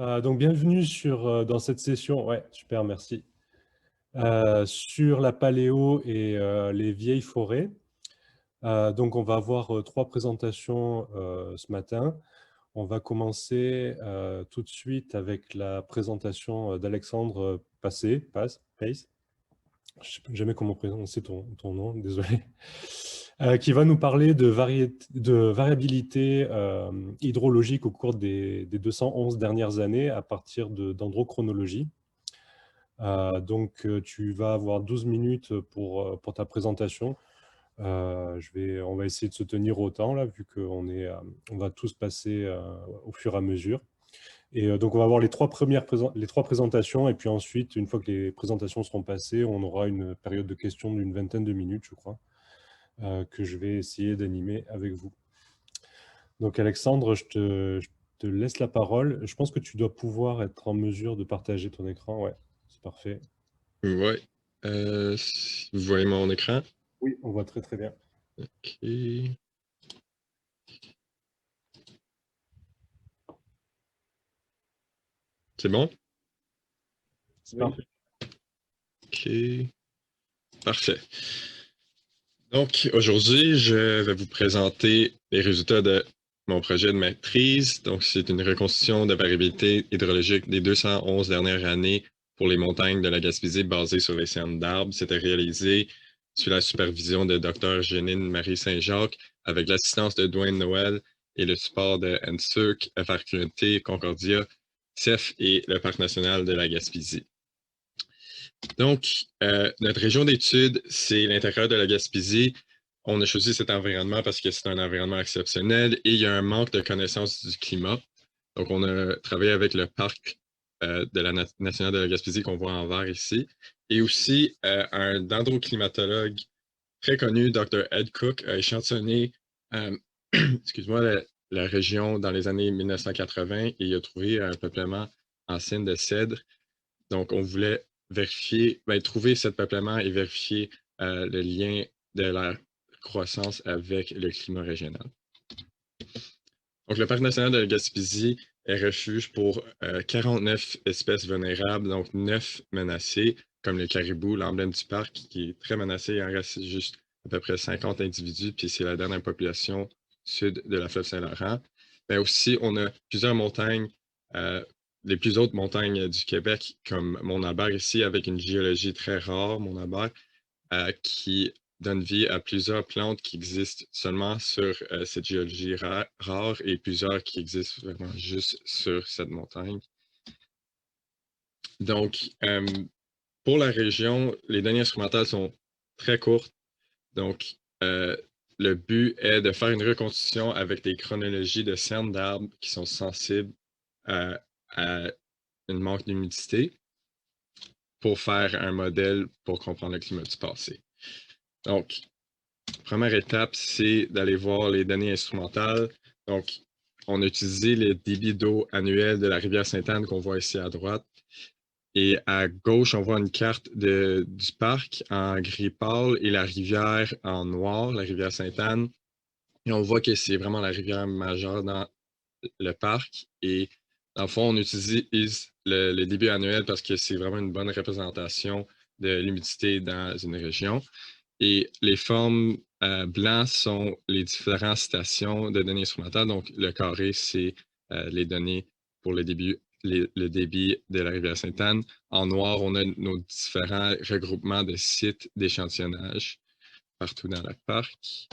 Donc bienvenue dans cette session, ouais, super, merci. Sur la paléo et les vieilles forêts. Donc on va avoir 3 présentations ce matin. On va commencer tout de suite avec la présentation d'Alexandre Pace. Je ne sais jamais comment prononcer ton nom, désolé. Qui va nous parler de variabilité hydrologique au cours des 211 dernières années à partir d'androchronologie. Donc, tu vas avoir 12 minutes pour ta présentation. On va essayer de se tenir au temps, là, vu on va tous passer au fur et à mesure. Et donc, on va avoir les trois présentations. Et puis ensuite, une fois que les présentations seront passées, on aura une période de questions d'une vingtaine de minutes, je crois, que je vais essayer d'animer avec vous. Donc, Alexandre, je te laisse la parole. Je pense que tu dois pouvoir être en mesure de partager ton écran. Ouais, c'est parfait. Ouais. Vous voyez mon écran? Oui, on voit très très bien. OK. C'est bon? C'est parfait. OK. Parfait. Donc, aujourd'hui, je vais vous présenter les résultats de mon projet de maîtrise. Donc, c'est une reconstitution de variabilité hydrologique des 211 dernières années pour les montagnes de la Gaspésie basées sur les cernes d'arbres. C'était réalisé sous la supervision de Dr. Jeanine Marie Saint-Jacques avec l'assistance de Dwayne Noël et le support de NSERC, FRQNT, Concordia, CEF et le Parc national de la Gaspésie. Donc, notre région d'étude, c'est l'intérieur de la Gaspésie. On a choisi cet environnement parce que c'est un environnement exceptionnel et il y a un manque de connaissance du climat. Donc, on a travaillé avec le parc de la nationale de la Gaspésie qu'on voit en vert ici et aussi un dendroclimatologue très connu, Dr. Ed Cook, a échantillonné excuse-moi, la région dans les années 1980 et il a trouvé un peuplement ancien de cèdres. Donc, on voulait vérifier, trouver ce peuplement et vérifier le lien de la croissance avec le climat régional. Donc, le Parc national de la Gaspésie est refuge pour 49 espèces vulnérables, donc 9 menacées, comme le caribou, l'emblème du parc, qui est très menacé. Il en reste juste à peu près 50 individus, puis c'est la dernière population sud de la fleuve Saint-Laurent. Mais aussi, on a plusieurs montagnes, les plus hautes montagnes du Québec, comme Mont-Albert ici, avec une géologie très rare, Mont-Albert, qui donne vie à plusieurs plantes qui existent seulement sur cette géologie rare et plusieurs qui existent vraiment juste sur cette montagne. Donc, pour la région, les données instrumentales sont très courtes. Donc, le but est de faire une reconstitution avec des chronologies de cernes d'arbres qui sont sensibles à une manque d'humidité pour faire un modèle pour comprendre le climat du passé. Donc, première étape, c'est d'aller voir les données instrumentales. Donc, on a utilisé le débit d'eau annuel de la rivière Sainte-Anne qu'on voit ici à droite. Et à gauche, on voit une carte du parc en gris pâle et la rivière en noir, la rivière Sainte-Anne. Et on voit que c'est vraiment la rivière majeure dans le parc. Et dans le fond, on utilise le débit annuel parce que c'est vraiment une bonne représentation de l'humidité dans une région. Et les formes blancs sont les différentes stations de données instrumentales. Donc, le carré, c'est les données pour le débit de la rivière Sainte-Anne. En noir, on a nos différents regroupements de sites d'échantillonnage partout dans le parc.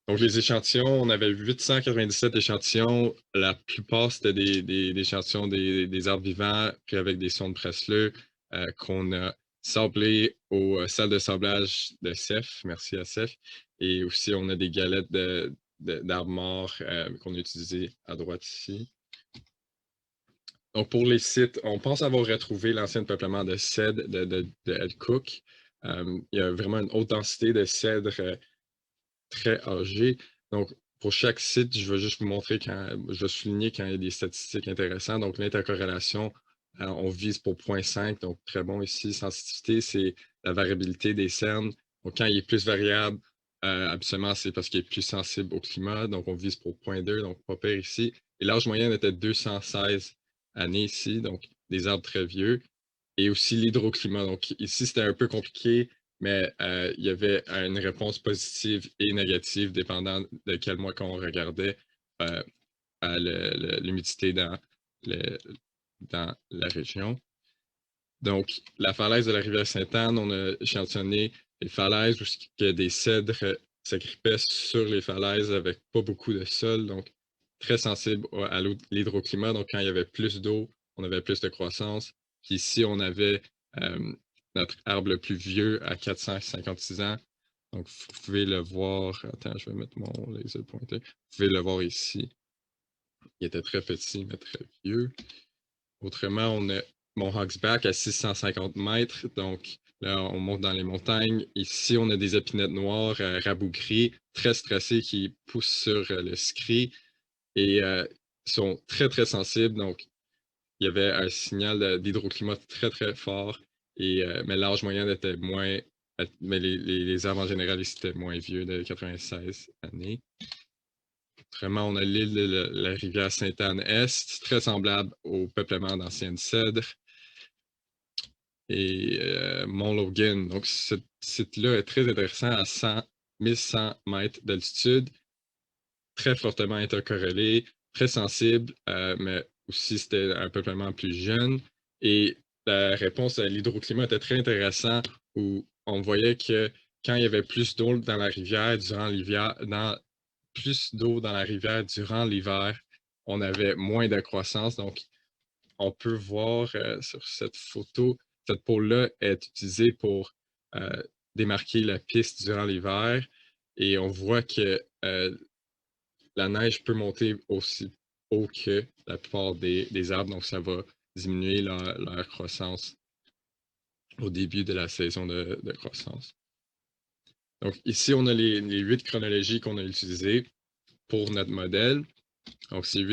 Donc, les échantillons, on avait 897 échantillons. La plupart, c'était des échantillons des arbres vivants pris avec des sondes Pressler qu'on a sablés aux salles de sablage de CEF. Merci à CEF. Et aussi, on a des galettes d'arbres morts qu'on a utilisées à droite ici. Donc, pour les sites, on pense avoir retrouvé l'ancien peuplement de cèdres de Ed Cook. Il y a vraiment une haute densité de cèdres très âgés. Donc, pour chaque site, je vais juste vous montrer je vais souligner quand il y a des statistiques intéressantes. Donc, l'intercorrélation, on vise pour 0.5, donc très bon ici. Sensitivité, c'est la variabilité des cernes. Donc, quand il est plus variable, absolument, c'est parce qu'il est plus sensible au climat. Donc, on vise pour 0.2, donc pas pire ici. Et l'âge moyen était 216 années ici, donc des arbres très vieux, et aussi l'hydroclimat. Donc ici, c'était un peu compliqué, mais il y avait une réponse positive et négative dépendant de quel mois qu'on regardait euh, à l'humidité le- dans la région. Donc, la falaise de la rivière Sainte-Anne, on a échantillonné les falaises où que des cèdres s'agrippaient sur les falaises avec pas beaucoup de sol, donc très sensible à l'hydroclimat. Donc, quand il y avait plus d'eau, on avait plus de croissance. Puis ici, on avait euh, notre arbre le plus vieux à 456 ans. Donc, vous pouvez le voir. Attends, je vais mettre mon laser pointer. Vous pouvez le voir ici. Il était très petit, mais très vieux. Autrement, on a Mohawk's Back à 650 mètres. Donc, là, on monte dans les montagnes. Ici, on a des épinettes noires rabougries, très stressées, qui poussent sur le scree et sont très, très sensibles. Donc, il y avait un signal d'hydroclimat très, très fort. Mais l'âge moyen était moins. Mais les arbres en général, ils étaient moins vieux, de 96 années. Autrement, on a l'île de la rivière Sainte-Anne-Est, très semblable au peuplement d'anciennes cèdres. Et Mont-Logan. Donc, ce site-là est très intéressant à 1100 mètres d'altitude, très fortement intercorrélé, très sensible, mais aussi c'était un peuplement plus jeune. Et la réponse à l'hydroclimat était très intéressante où on voyait que quand il y avait plus d'eau dans la rivière durant l'hiver, plus d'eau dans la rivière durant l'hiver, on avait moins de croissance. Donc, on peut voir sur cette photo, cette pôle-là est utilisée pour démarquer la piste durant l'hiver. Et on voit que la neige peut monter aussi haut que la plupart des arbres, donc ça va diminuer leur croissance au début de la saison de croissance. Donc ici, on a les 8 chronologies qu'on a utilisées pour notre modèle. Donc c'est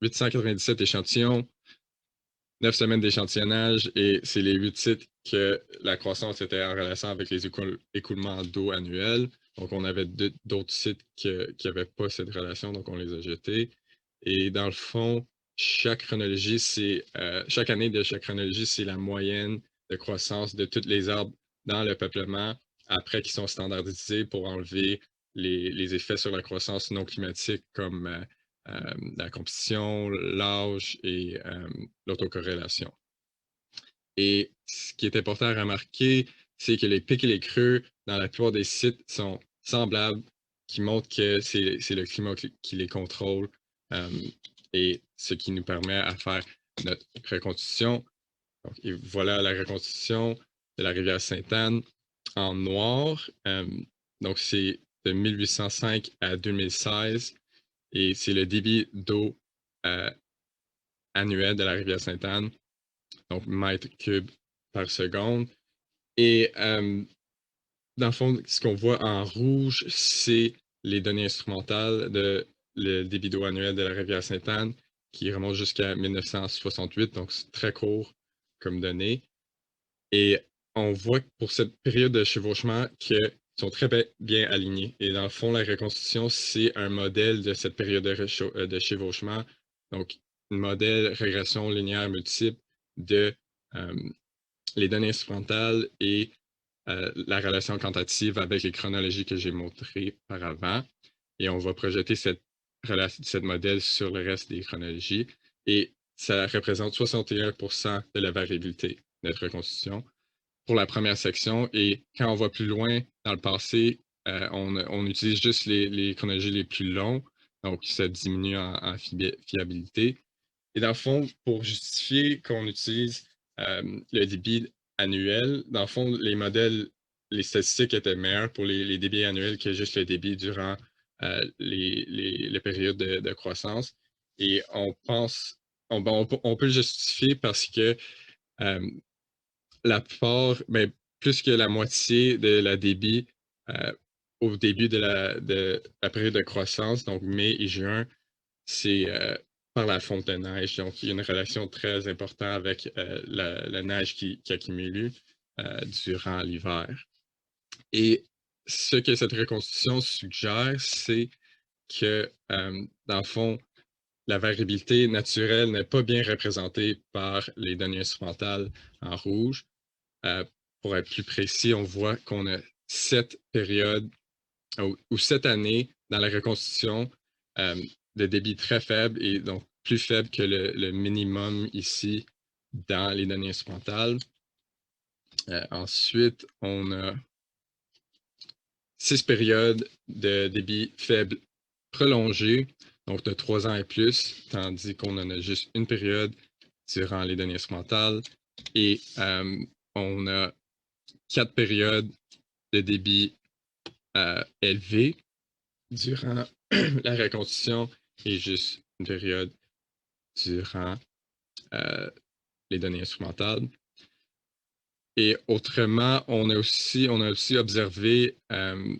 897 échantillons, 9 semaines d'échantillonnage et c'est les 8 sites que la croissance était en relation avec les écoulements d'eau annuels. Donc, on avait d'autres sites qui n'avaient pas cette relation, donc on les a jetés. Et dans le fond, chaque année de chaque chronologie, c'est la moyenne de croissance de tous les arbres dans le peuplement après qu'ils sont standardisés pour enlever les effets sur la croissance non climatique comme la compétition, l'âge et l'autocorrélation. Et ce qui est important à remarquer, c'est que les pics et les creux dans la plupart des sites sont semblables, qui montrent que c'est le climat qui les contrôle et ce qui nous permet à faire notre reconstitution. Donc, et voilà la reconstitution de la rivière Sainte-Anne en noir. Donc, c'est de 1805 à 2016 et c'est le débit d'eau annuel de la rivière Sainte-Anne, donc mètres cubes par seconde. Et dans le fond, ce qu'on voit en rouge, c'est les données instrumentales de le débit d'eau annuel de la rivière Sainte-Anne, qui remonte jusqu'à 1968, donc c'est très court comme données. Et on voit que pour cette période de chevauchement qu'ils sont très bien alignés. Et dans le fond, la reconstitution, c'est un modèle de cette période de chevauchement. Donc, un modèle régression linéaire multiple de les données instrumentales et la relation quantitative avec les chronologies que j'ai montrées par avant. Et on va projeter cette modèle sur le reste des chronologies. Et ça représente 61% de la variabilité de notre reconstitution pour la première section. Et quand on va plus loin dans le passé, on utilise juste les chronologies les plus longs. Donc, ça diminue en fiabilité. Et dans le fond, pour justifier qu'on utilise le débit annuel, dans le fond, les modèles, les statistiques étaient meilleures pour les débits annuels que juste le débit durant les périodes de croissance. Et on pense, on peut le justifier parce que la plupart, mais plus que la moitié de la débit au début de la période de croissance, donc mai et juin, c'est par la fonte de neige. Donc, il y a une relation très importante avec la neige qui accumule durant l'hiver. Et ce que cette reconstitution suggère, c'est que, dans le fond, la variabilité naturelle n'est pas bien représentée par les données instrumentales en rouge. Pour être plus précis, on voit qu'on a 7 périodes ou 7 années dans la reconstitution de débit très faible et donc plus faible que le minimum ici dans les données instrumentales. Ensuite, on a 6 périodes de débit faible prolongé, donc de 3 ans et plus, tandis qu'on en a juste une période durant les données instrumentales. Et on a 4 périodes de débit élevé durant la reconstitution et juste une période durant les données instrumentales. Et autrement, on a aussi observé un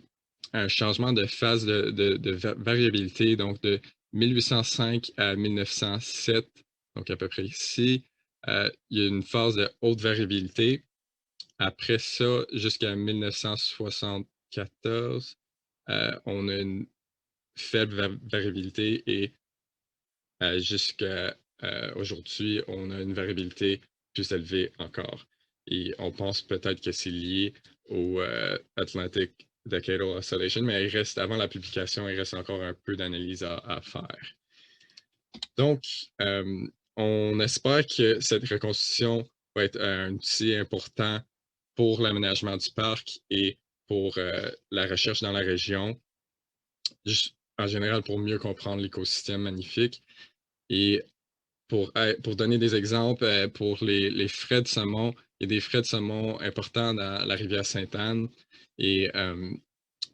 changement de phase de variabilité, donc de 1805 à 1907, donc à peu près ici. Il y a une phase de haute variabilité. Après ça, jusqu'à 1974, on a une faible variabilité et jusqu'à aujourd'hui, on a une variabilité plus élevée encore. Et on pense peut-être que c'est lié au Atlantic Decadal Oscillation, mais avant la publication, il reste encore un peu d'analyse à faire. Donc, on espère que cette reconstitution va être un outil important pour l'aménagement du parc et pour la recherche dans la région, juste en général pour mieux comprendre l'écosystème magnifique. Et pour donner des exemples, pour les frais de saumon, il y a des frais de saumon importants dans la rivière Sainte-Anne. Et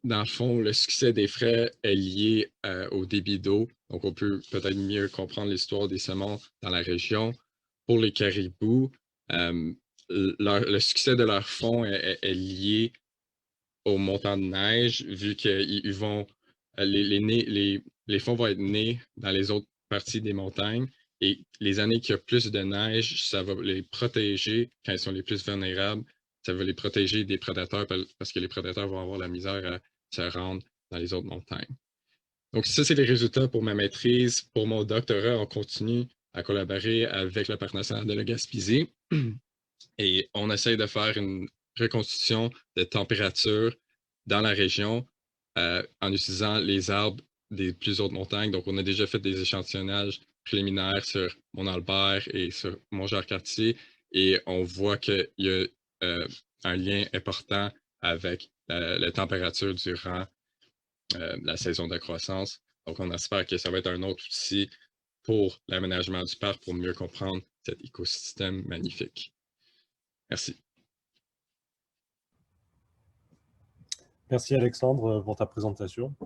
dans le fond, le succès des frais est lié au débit d'eau. Donc, on peut peut-être mieux comprendre l'histoire des saumons dans la région. Pour les caribous, le succès de leur fond est lié au montant de neige, vu qu'ils vont les fonds vont être nés dans les autres parties des montagnes. Et les années qu'il y a plus de neige, ça va les protéger quand ils sont les plus vulnérables. Ça va les protéger des prédateurs parce que les prédateurs vont avoir la misère à se rendre dans les autres montagnes. Donc, ça, c'est les résultats pour ma maîtrise. Pour mon doctorat, on continue à collaborer avec le Parc national de la Gaspésie. Et on essaie de faire une reconstitution de température dans la région en utilisant les arbres des plus hautes montagnes. Donc, on a déjà fait des échantillonnages préliminaires sur Mont-Albert et sur Mont-Jacques-Cartier et on voit qu'il y a un lien important avec la température durant la saison de croissance. Donc, on espère que ça va être un autre outil pour l'aménagement du parc pour mieux comprendre cet écosystème magnifique. Merci. Merci Alexandre pour ta présentation.